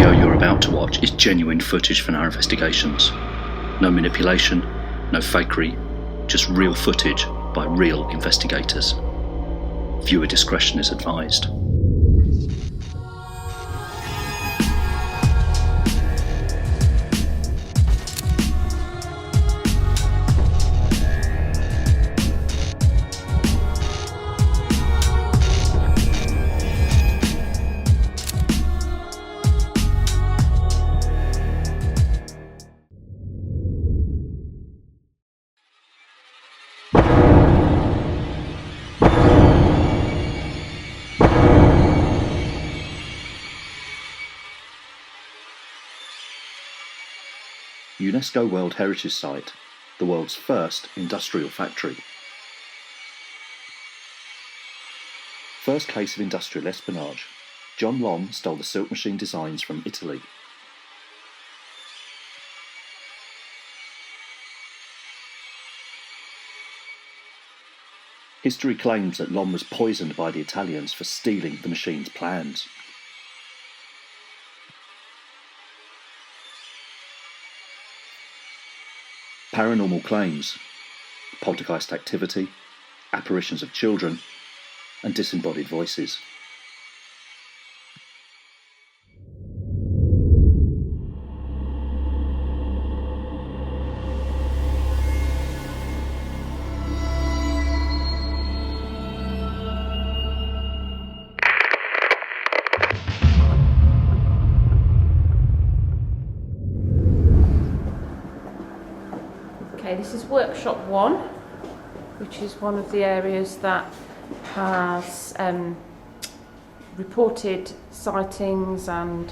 video you're about to watch is genuine footage from our investigations. No manipulation, no fakery, just real footage by real investigators. Viewer discretion is advised. UNESCO World Heritage Site, the world's first industrial factory. First case of industrial espionage. John Lombe stole the silk machine designs from Italy. History claims that Lombe was poisoned by the Italians for stealing the machine's plans. Paranormal claims, poltergeist activity, apparitions of children, and disembodied voices. Okay, this is workshop 1, which is one of the areas that has reported sightings and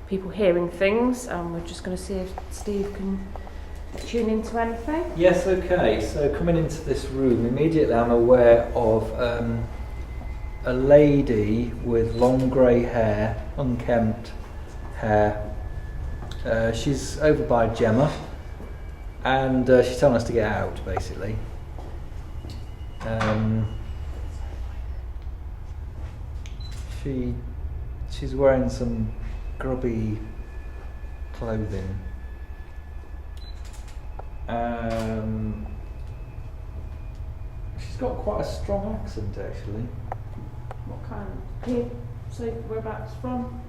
people hearing things, and we're just going to see if Steve can tune into anything. Yes, okay, so coming into this room, immediately I'm aware of a lady with long grey hair, unkempt hair. She's over by Gemma. And she's telling us to get out, basically. She's wearing some grubby clothing. She's got quite a strong accent, actually. What kind? Can you say whereabouts from?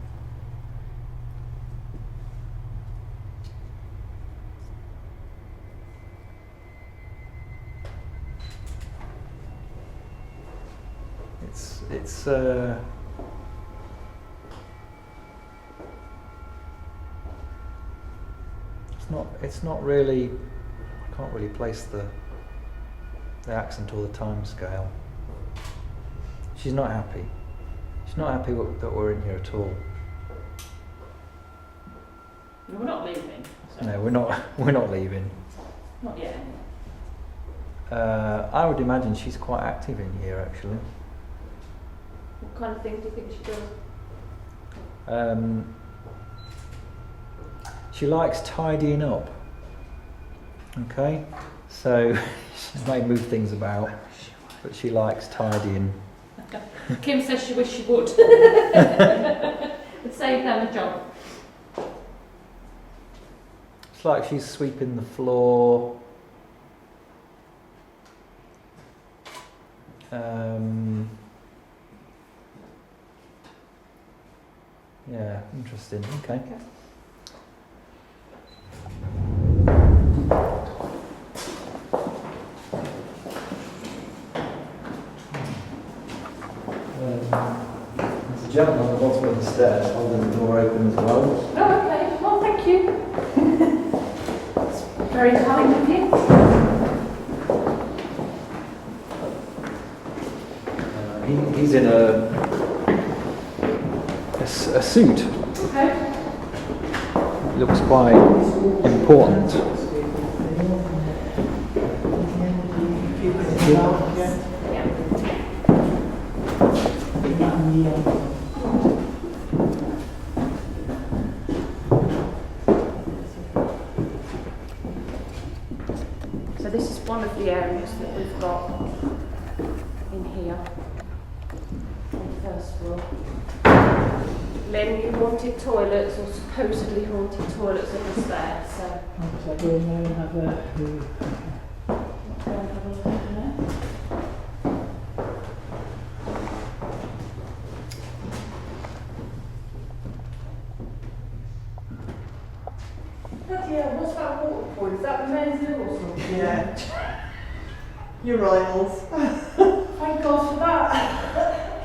It's not really. I can't really place the accent or the time scale. She's not happy. She's not happy that we're in here at all. No, we're not leaving. So. No, we're not leaving. Not yet. I would imagine she's quite active in here, actually. What kind of things do you think she does? She likes tidying up. Okay, so she may move things about, but she likes tidying. Kim says she wishes she would. It'd save them a job. It's like she's sweeping the floor. Yeah, interesting. Okay. There's a gentleman on the bottom of the stairs holding the door open as well. Oh, okay. Well, thank you. It's very kind of you. He's in a suit. Okay. It looks quite important. So this is one of the areas that we've got in here on the first floor. Lynn, you haunted toilets, or supposedly haunted toilets on the stairs, so... I'll go in there and have a... Go and have a look at it. Bloody hell, what's that water point? Is that the men's loo or something? Yeah. You're Riles. Thank God for that.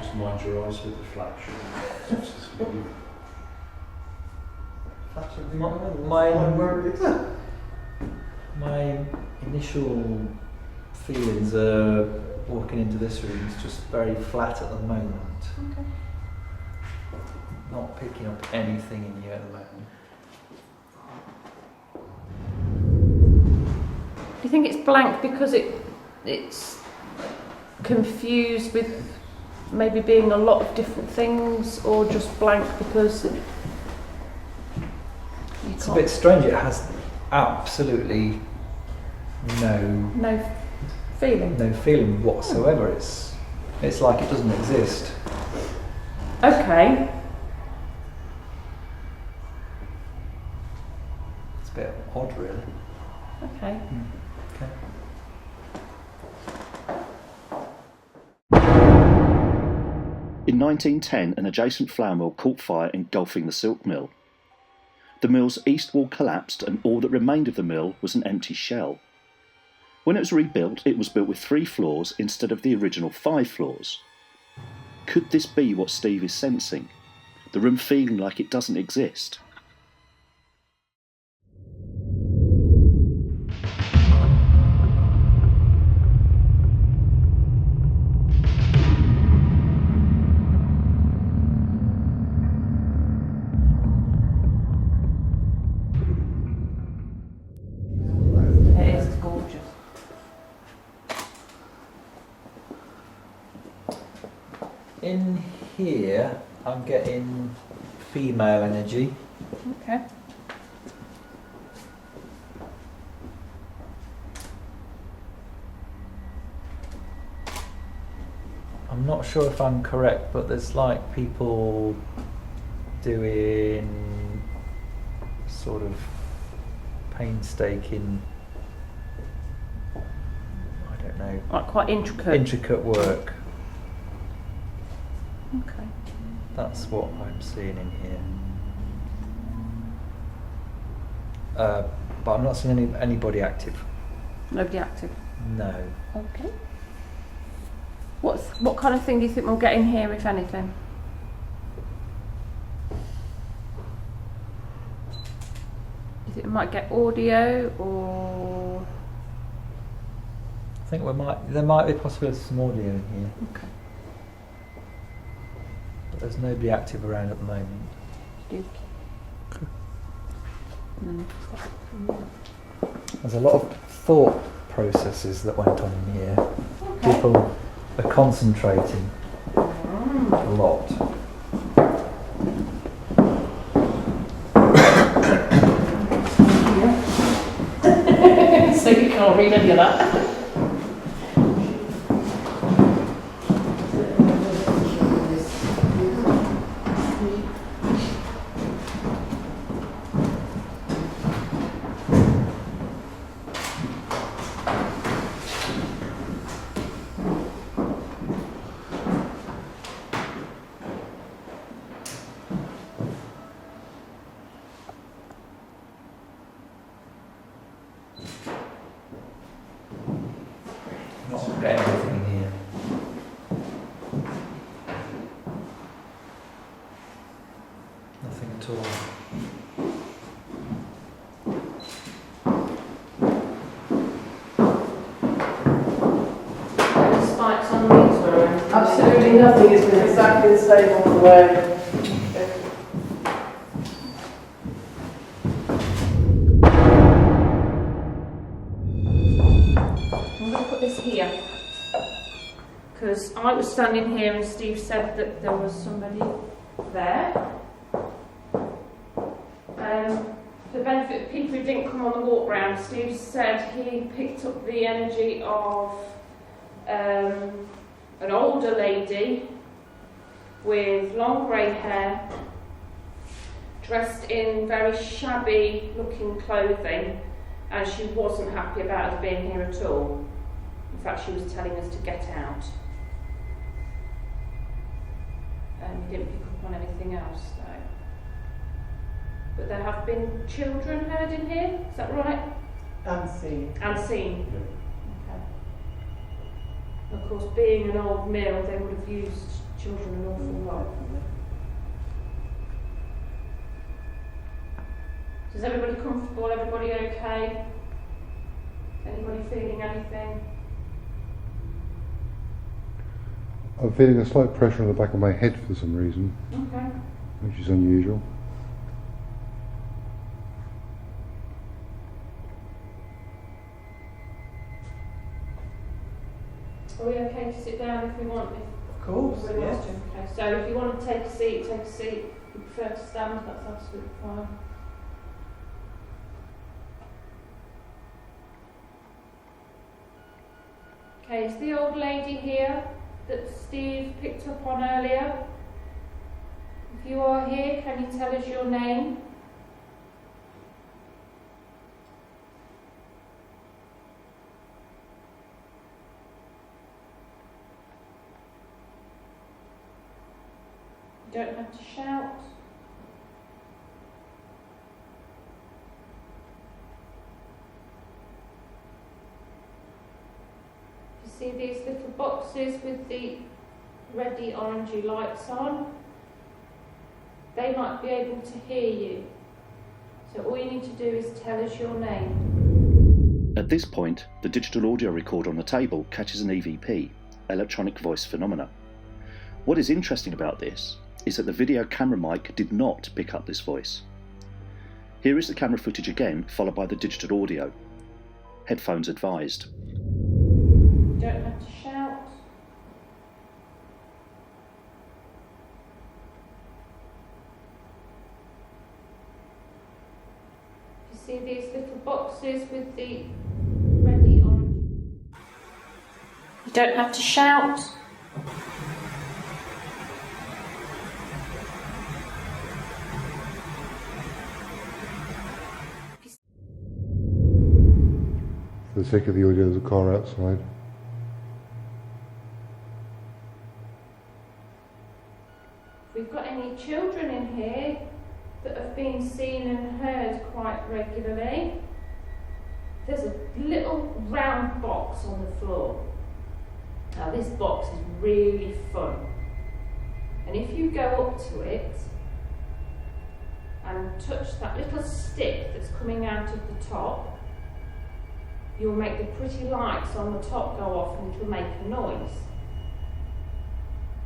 Just mind your eyes with the flash. My initial feelings walking into this room is just very flat at the moment. Okay. Not picking up anything in here at the moment. Do you think it's blank because it's confused with maybe being a lot of different things, or just blank because It's a bit strange. It has absolutely no feeling whatsoever. It's like it doesn't exist. Okay. It's a bit odd, really. Okay. Okay. In 1910, an adjacent flour mill caught fire, engulfing the silk mill. The mill's east wall collapsed, and all that remained of the mill was an empty shell. When it was rebuilt, it was built with 3 floors instead of the original 5 floors. Could this be what Steve is sensing? The room feeling like it doesn't exist? It is gorgeous. In here, I'm getting female energy. Okay. I'm not sure if I'm correct, but there's like people doing sort of painstaking, I don't know, Like quite intricate. intricate work. Okay. That's what I'm seeing in here. But I'm not seeing anybody active. Nobody active. No. Okay. What kind of thing do you think we'll get in here, if anything? Do you think we might get audio, or? I think there might be a possibility of some audio in here, Okay. but there's nobody active around at the moment. There's a lot of thought processes that went on in here. Okay. People are concentrating a lot. So you can't read any of that. Not getting anything in here. Nothing at all. Any spikes on these or anything? Absolutely nothing. It's been exactly the same all the way. I'm going to put this here, because I was standing here and Steve said that there was somebody there. For the benefit of people who didn't come on the walk round, Steve said he picked up the energy of an older lady with long grey hair, dressed in very shabby looking clothing, and she wasn't happy about us being here at all. In fact, she was telling us to get out. We didn't pick up on anything else though. But there have been children heard in here, is that right? Unseen. Unseen. Okay. Of course, being an old mill, they would have used children an awful lot. Is everybody comfortable? Everybody okay? Anybody feeling anything? I'm feeling a slight pressure on the back of my head for some reason, Okay. which is unusual. Are we okay to sit down if we want? Of course, Everybody wants yes. to? Okay. So if you want to take a seat, take a seat. If you prefer to stand, that's absolutely fine. Okay, is the old lady here that Steve picked up on earlier? If you are here, can you tell us your name? You don't have to shout. You see these little boxes with the reddy orangey lights on? They might be able to hear you. So all you need to do is tell us your name. At this point, the digital audio recorder on the table catches an EVP, electronic voice phenomena. What is interesting about this is that the video camera mic did not pick up this voice. Here is the camera footage again, followed by the digital audio. Headphones advised. You don't have to shout. You see these little boxes with the reddy orange. You don't have to shout. For the sake of the audio, there's a car outside. If we've got any children in here that have been seen and heard quite regularly, there's a little round box on the floor. Now this box is really fun, and if you go up to it and touch that little stick that's coming out of the top, you'll make the pretty lights on the top go off and it'll make a noise.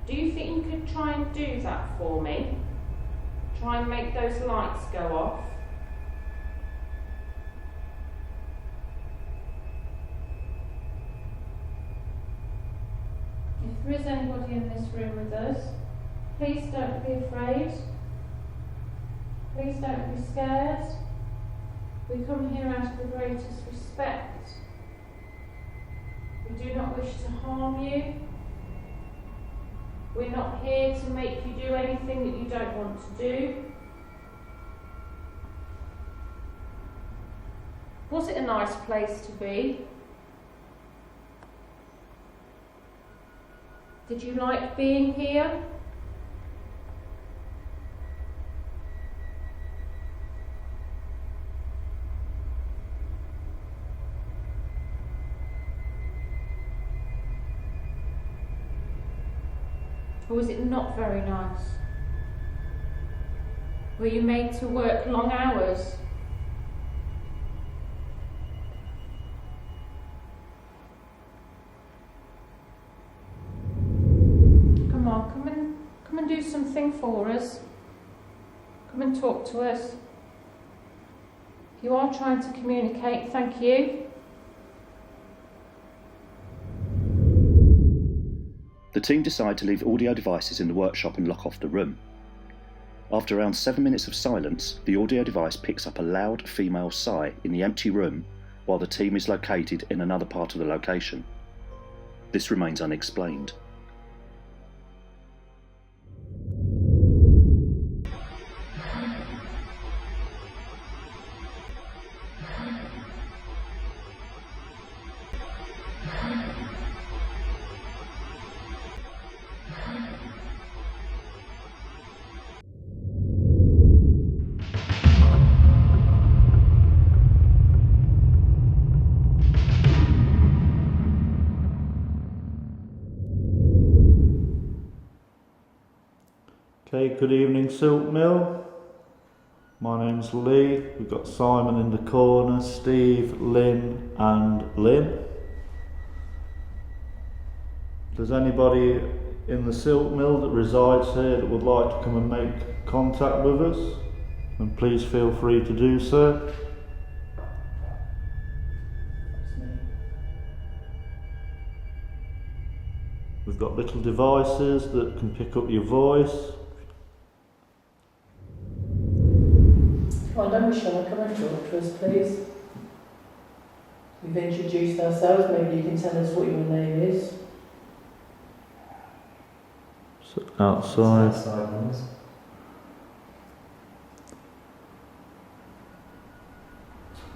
Do you think you could try and do that for me? Try and make those lights go off. If there is anybody in this room with us, please don't be afraid. Please don't be scared. We come here out of the greatest respect. We do not wish to harm you. We're not here to make you do anything that you don't want to do. Was it a nice place to be? Did you like being here? Or was it not very nice? Were you made to work long hours? Come on, come and do something for us. Come and talk to us. If you are trying to communicate, thank you. The team decide to leave audio devices in the workshop and lock off the room. After around 7 minutes of silence, the audio device picks up a loud female sigh in the empty room while the team is located in another part of the location. This remains unexplained. Okay, good evening, Silk Mill. My name's Lee. We've got Simon in the corner, Steve, Lynn and Lynn. Does anybody in the Silk Mill that resides here that would like to come and make contact with us? And please feel free to do so. We've got little devices that can pick up your voice. Come on, don't be shy, come and talk to us, please. We've introduced ourselves, maybe you can tell us what your name is. So outside.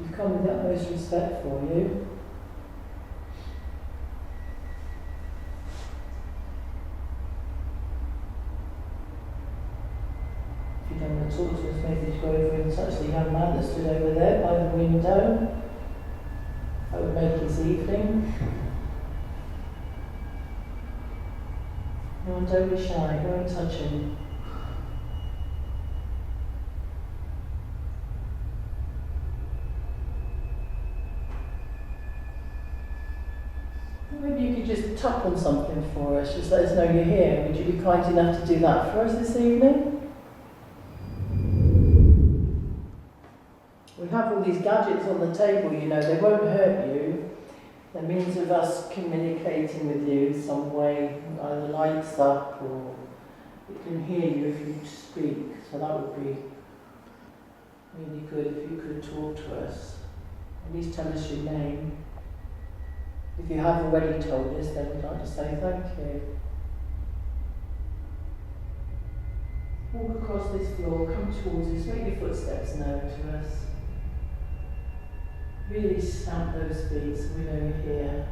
We've come with the utmost respect for you. If you don't want to talk to us, maybe you go over and touch the young man that stood over there by the window. That would make his evening. No, don't be shy, go and touch him. Maybe you could just tap on something for us, just let us know you're here. Would you be kind enough to do that for us this evening? We have all these gadgets on the table, you know, they won't hurt you. They're means of us communicating with you in some way, either lights up or it can hear you if you speak, so that would be really good if you could talk to us. At least tell us your name. If you have already told us, then we'd like to say thank you. Walk across this floor, come towards us, make your footsteps known to us. Really stamp those feet so we know you're here.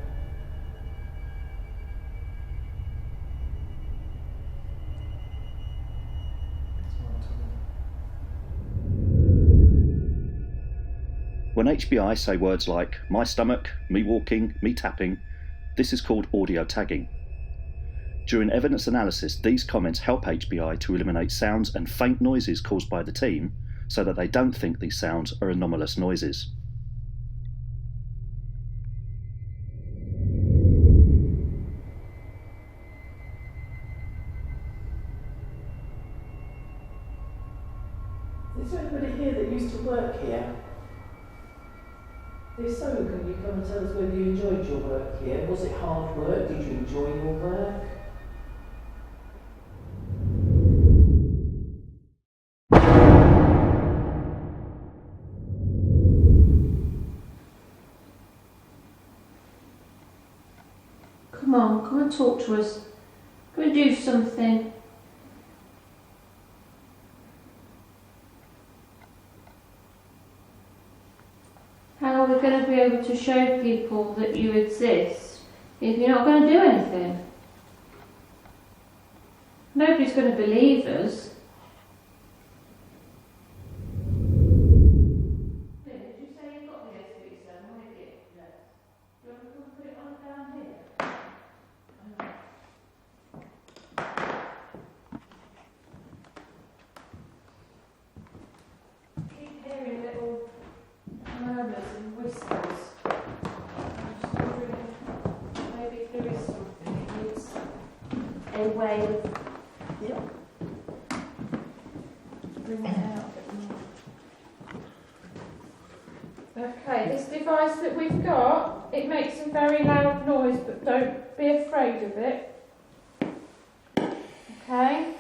When HBI say words like my stomach, me walking, me tapping, this is called audio tagging. During evidence analysis, these comments help HBI to eliminate sounds and faint noises caused by the team so that they don't think these sounds are anomalous noises. Is there anybody here that used to work here? If so, can you come and tell us whether you enjoyed your work here? Was it hard work? Did you enjoy your work? Come and talk to us. Come and do something. How are we going to be able to show people that you exist if you're not going to do anything? Nobody's going to believe us. Did you say you got the SB7? What did you? Yes. Do you want to put it on down here? Keep hearing little murmurs and whispers. I'm just wondering maybe if there is something it needs a way of bringing it out a bit more. Okay, this device that we've got, it makes a very loud noise, but don't be afraid of it. Okay?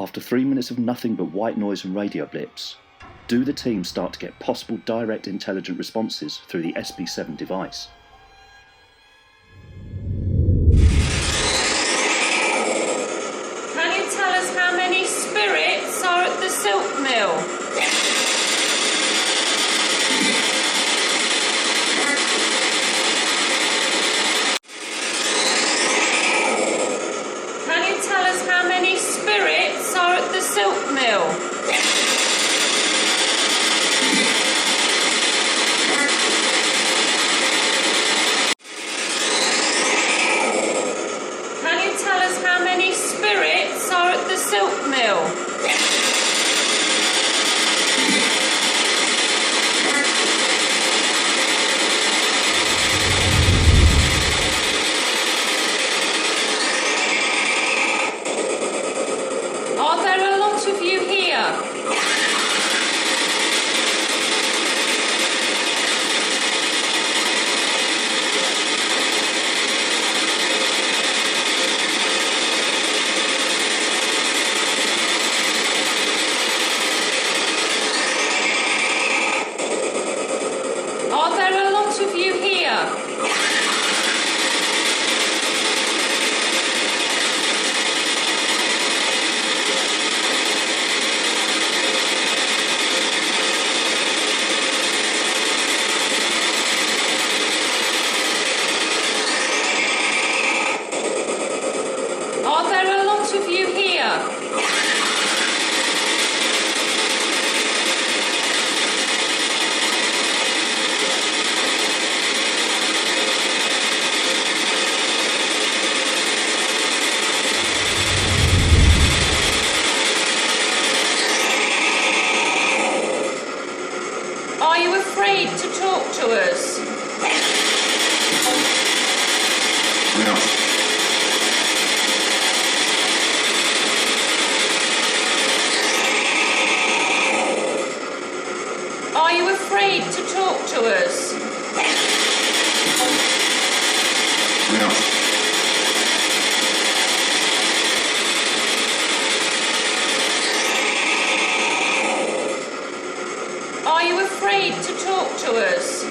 After 3 minutes of nothing but white noise and radio blips, do the team start to get possible direct intelligent responses through the SB7 device? Can you tell us how many spirits are at the silk mill? Can you tell us how many spirits are at the silk mill? Can you tell us how many spirits are at the silk mill? Are there a lot of you here? Are there a lot of you here? Are there a lot of you here? Are you afraid to talk to us? Are you afraid to talk to us? Are you afraid to talk to us?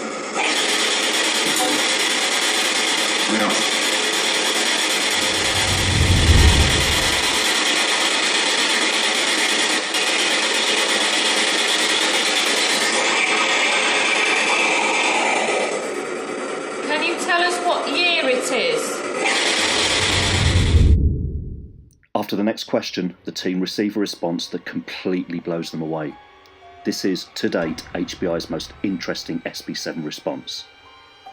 Can you tell us what year it is? After the next question, the team receive a response that completely blows them away. This is, to date, HBI's most interesting SB7 response.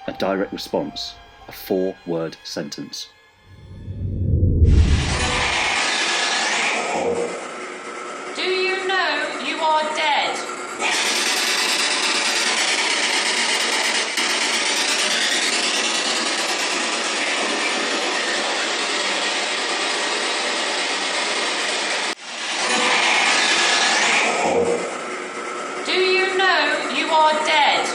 A direct response, a 4-word sentence. Do you know you are dead? Do you know you are dead?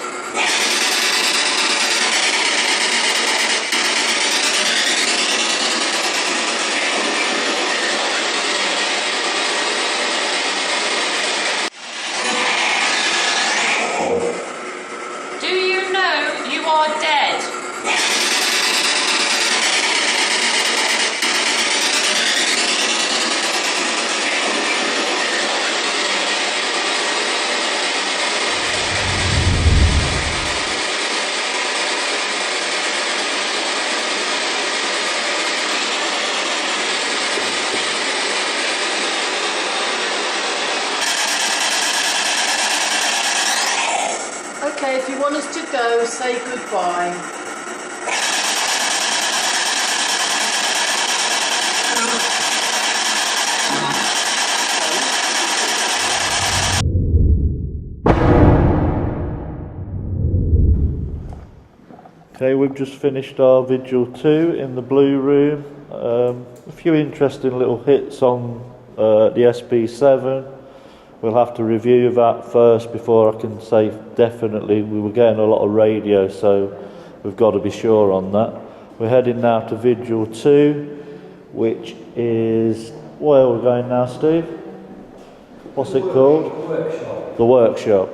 Do you know you are dead? Okay, if you want us to go, say goodbye. Okay, we've just finished our Vigil 2 in the Blue Room. A few interesting little hits on the SB7. We'll have to review that first before I can say definitely. We were getting a lot of radio, so we've got to be sure on that. We're heading now to Vigil 2, which is Where are we going now, Steve? What's it called? The workshop. The workshop.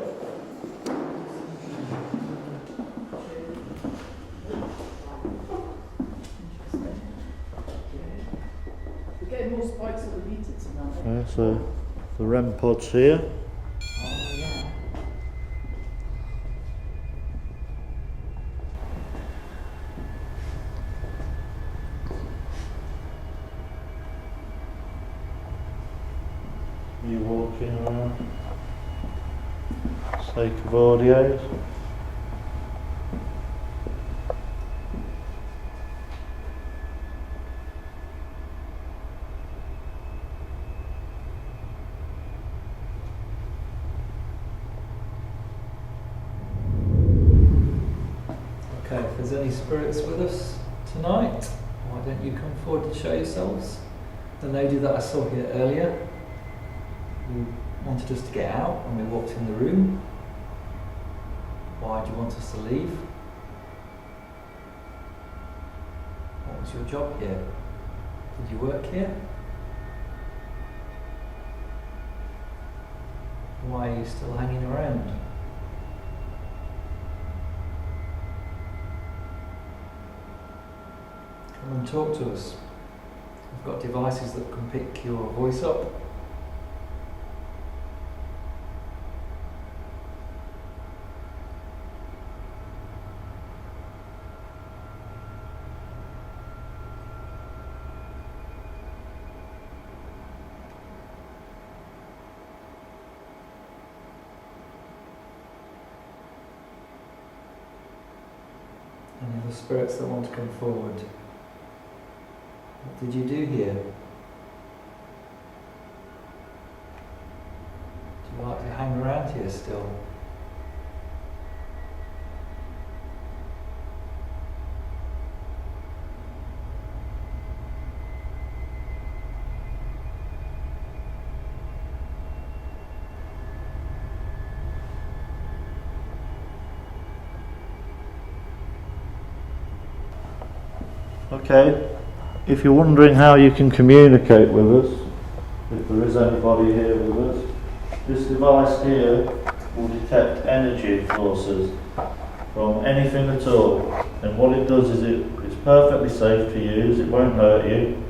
We're getting more spikes on the meter tonight. Yeah, so the REM pod's here. Oh, yeah. You walking around. Sake of audios. Okay, if there's any spirits with us tonight, why don't you come forward to show yourselves? The lady that I saw here earlier, who wanted us to get out when we walked in the room. Why do you want us to leave? What was your job here? Did you work here? Why are you still hanging around? Come and talk to us. We've got devices that can pick your voice up. Any other spirits that want to come forward? What did you do here? Do you like to hang around here still? Okay, if you're wondering how you can communicate with us, if there is anybody here with us, this device here will detect energy forces from anything at all. And what it does is it's perfectly safe to use, it won't hurt you.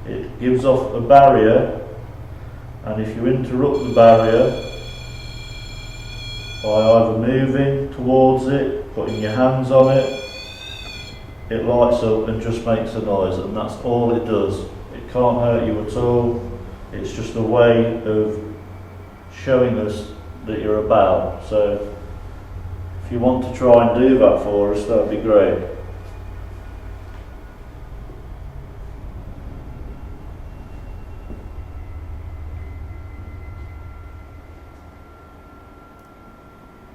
It gives off a barrier, and if you interrupt the barrier by either moving towards it, putting your hands on it, it lights up and just makes a noise, and that's all it does. It can't hurt you at all. It's just a way of showing us that you're about. So if you want to try and do that for us, that would be great.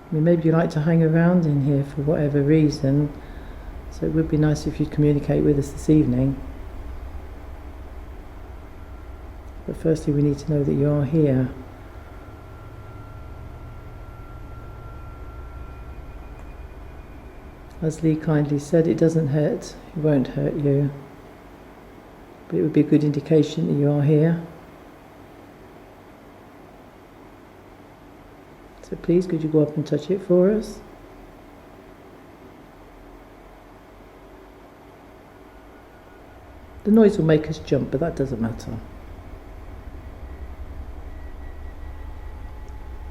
I mean, maybe you like to hang around in here for whatever reason, so it would be nice if you'd communicate with us this evening. But firstly, we need to know that you are here. As Lee kindly said, it doesn't hurt, it won't hurt you. But it would be a good indication that you are here. So please, could you go up and touch it for us? The noise will make us jump, but that doesn't matter.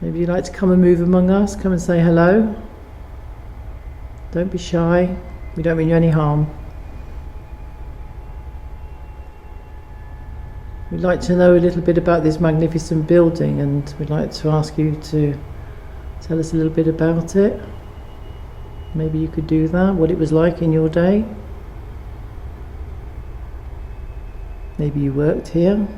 Maybe you'd like to come and move among us, come and say hello. Don't be shy, we don't mean you any harm. We'd like to know a little bit about this magnificent building, and we'd like to ask you to tell us a little bit about it. Maybe you could do that, what it was like in your day. Maybe you worked here.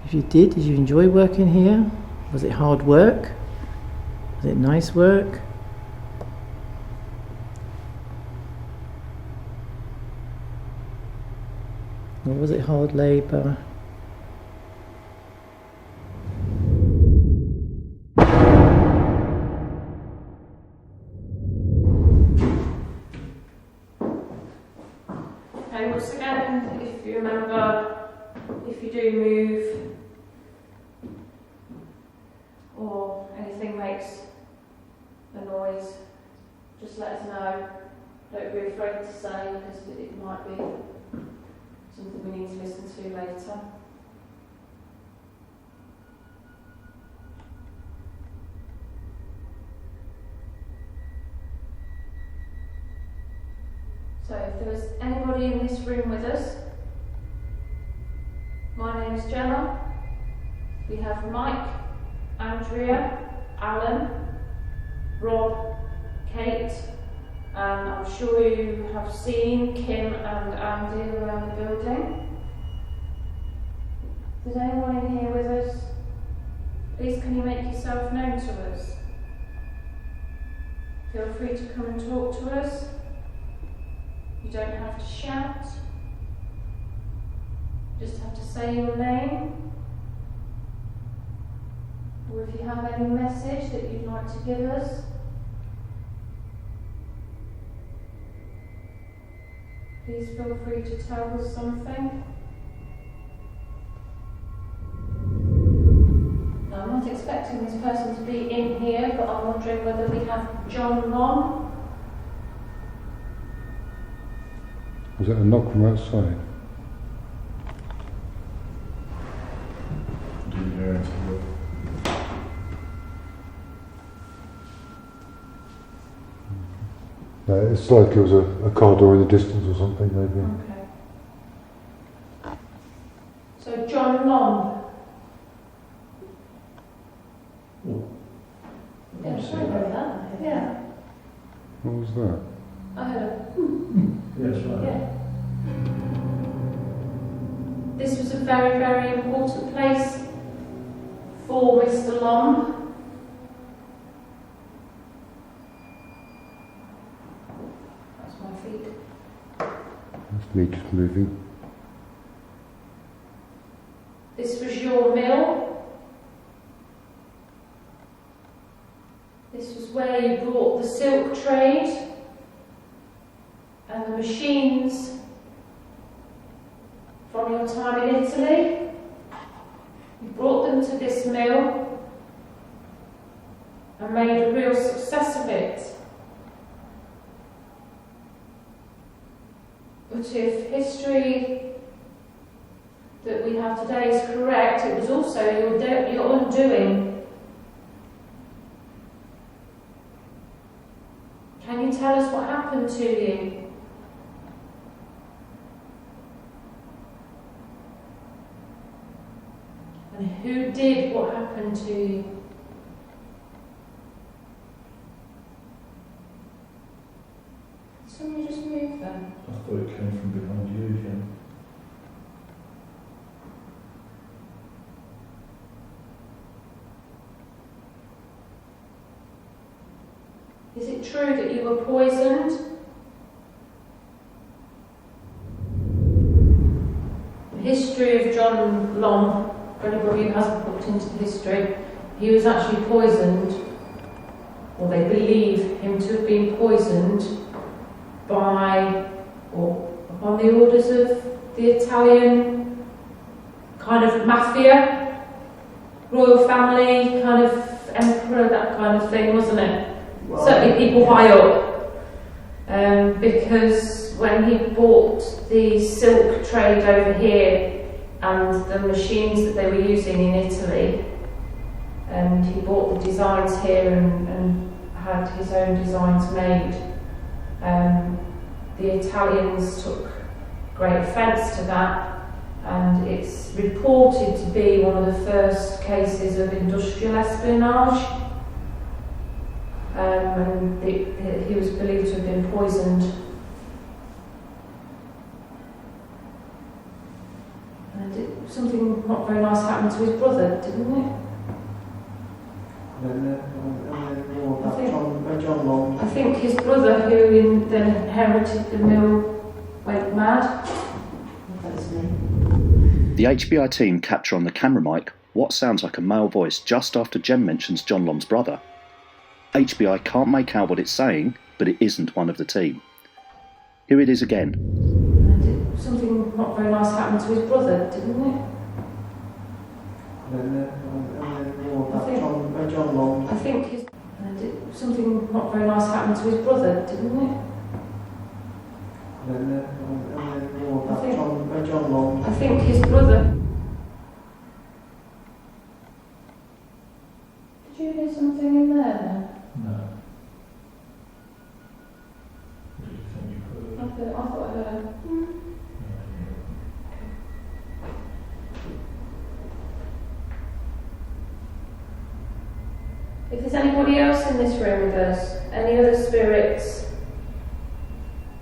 If you did you enjoy working here? Was it hard work? Was it nice work? Or was it hard labour? Okay, once again, if you remember, if you do move or anything makes a noise, just let us know. Don't be afraid to say, because it might be something we need to listen to later. So if there is anybody in this room with us, my name is Gemma. We have Mike, Andrea, Alan, Rob, Kate, and I'm sure you have seen Kim and Andy around the building. Is anyone in here with us? Please can you make yourself known to us? Feel free to come and talk to us. You don't have to shout. You just have to say your name. Or if you have any message that you'd like to give us. Please feel free to tell us something. Now, I'm not expecting this person to be in here, but I'm wondering whether we have John Lombe. Was it a knock from outside? Didn't hear anything. No, it's like it was a car door in the distance or something, maybe. Okay. So John Lombe. Yeah, I heard that. Yeah, What was that? I heard a Yes, right. yeah. This was a very, very important place for Mr. Lombe. That's my feet. That's me just moving. This was your mill. This was where you brought the silk trade and the machines from your time in Italy. You brought them to this mill and made a real success of it. But if history that we have today is correct, it was also your undoing. Can you tell us what happened to you? And who did what happened to you? Somebody just move then. I thought it came from behind you, Jen. Is it true that you were poisoned? The history of John Lombe, for anybody who hasn't looked into the history, he was actually poisoned, or they believe him to have been poisoned by, or upon the orders of the Italian kind of mafia, royal family, kind of emperor, that kind of thing, wasn't it? Right. Certainly people high up, because when he bought the silk trade over here and the machines that they were using in Italy, and he bought the designs here and had his own designs made, the Italians took great offence to that, and it's reported to be one of the first cases of industrial espionage. And he was believed to have been poisoned. And something not very nice happened to his brother, didn't it? More about John Lombe. I think his brother, who then inherited the mill, went mad. That's me. The HBI team capture on the camera mic what sounds like a male voice just after Jem mentions John Lombe's brother. HBI can't make out what it's saying, but it isn't one of the team. Here it is again. And something not very nice happened to his brother, didn't it? And then more about John Lombe. I think something not very nice happened to his brother, didn't it? And then more about John Lombe. I think his brother. Did you hear something in there then? No. What do you think you I heard? thought I heard. If there's anybody else in this room with us, any other spirits,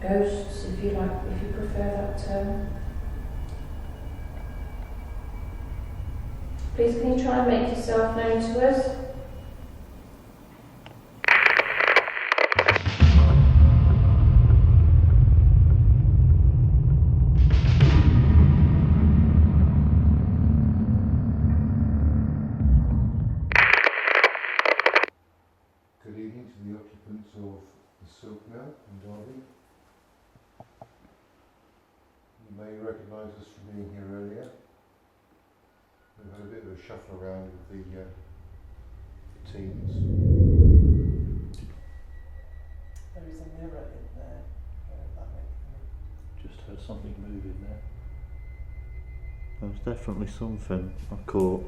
ghosts, if you like, if you prefer that term, please can you try and make yourself known to us? Good evening to the occupants of the Silk Mill in Derby. You may recognise us from being here earlier. We've had a bit of a shuffle around with the teams. There is a mirror in there. That makes Just heard something move in there. There was definitely something I caught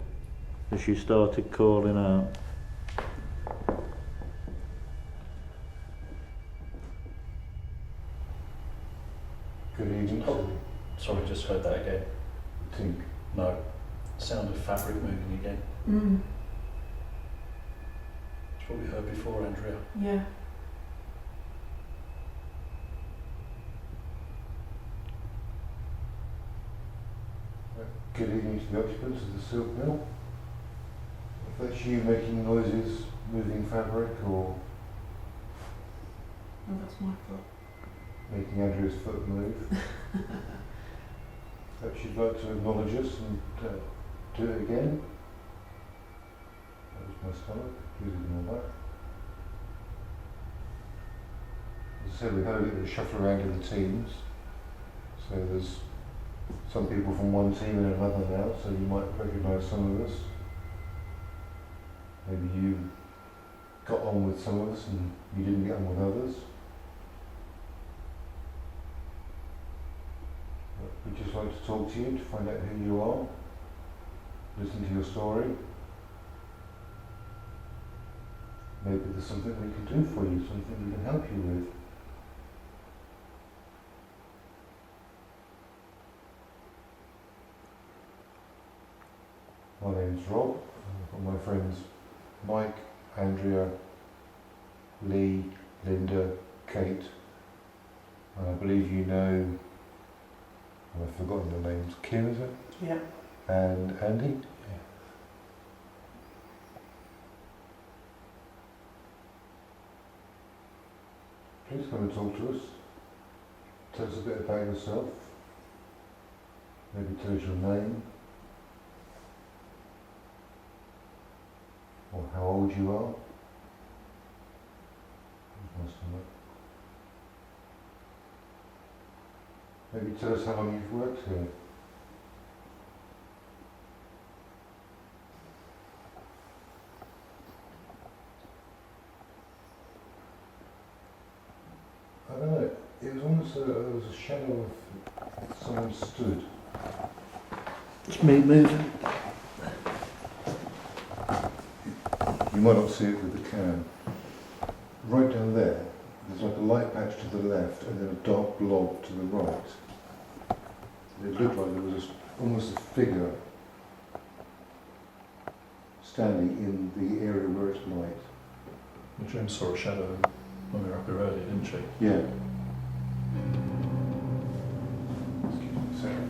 as you started calling out. Good evening to Oh. Sorry, just heard that again. the team. No. Sound of fabric moving again. It's what we heard before, Andrea. Yeah. Good evening to the occupants of the Silk Mill. If that's you making noises, moving fabric, or Oh, that's my fault. making Andrew's foot move, perhaps you'd like to acknowledge us and do it again. That was my stomach, please ignore that. As I said, we've had a bit of a shuffle around in the teams, so there's some people from one team and another now, so you might recognise some of us. Maybe you got on with some of us and you didn't get on with others. But we'd just like to talk to you, to find out who you are, listen to your story. Maybe there's something we can do for you, something we can help you with. My name's Rob, I've got my friends Mike, Andrea, Lee, Linda, Kate, and I believe you know, I've forgotten the names, Kim is it? Yeah. And Andy? Please come and talk to us. Tell us a bit about yourself. Maybe tell us your name. Or how old you are. Where's my stomach? Maybe tell us how long you've worked here. I don't know, it was almost there was a shadow of someone stood. It's me moving. You might not see it with the cam. Right down there, there's like a light patch to the left and then a dark blob to the right. It looked like there was almost a figure standing in the area where it's light. Jim saw a shadow when we were up here earlier, didn't she? Yeah. Excuse me a second.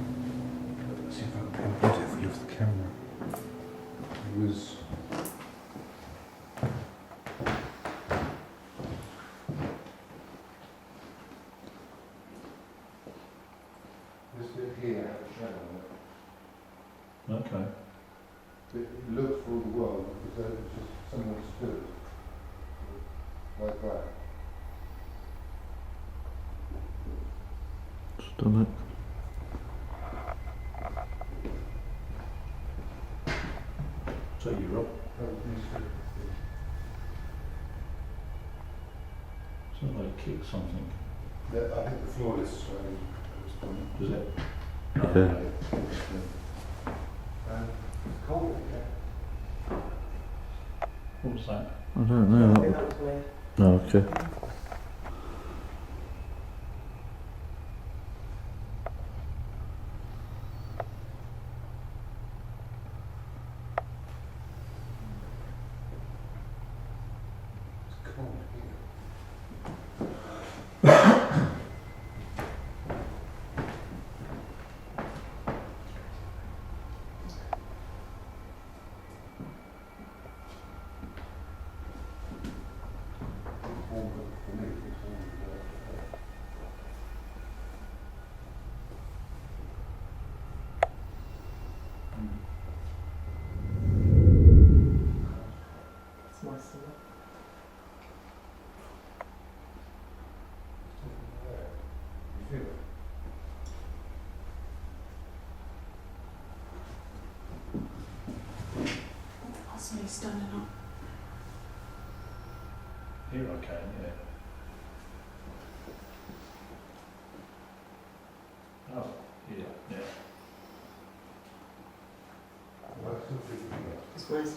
Let's see if I can pinpoint it for you off the camera. It was... This bit here had a shadow on it. Okay. It looked for all the world as though it was just someone stood like that. Stomach. So you're up. Somebody kicked something. I think the floor is Does it? Yeah. cold, yeah. What was that? I don't know. I think that was weird. No, okay. It's cold here. Warm, but for me, it's warm. It's nice, isn't it? You feel it? That's me standing up. Here I can, yeah. Oh, yeah, yeah. Well, I still feel it. It's nice.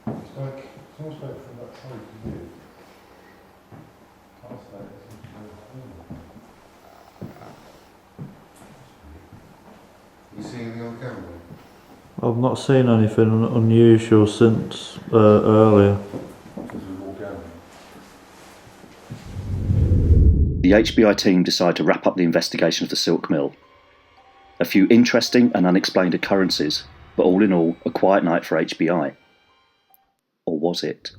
It's like, it's almost like from that side to you. Past that, it seems to go home. You see anything on the camera? I've not seen anything unusual since earlier. As we walk down The HBI team decide to wrap up the investigation of the silk mill. A few interesting and unexplained occurrences, but all in all, a quiet night for HBI. Or was it?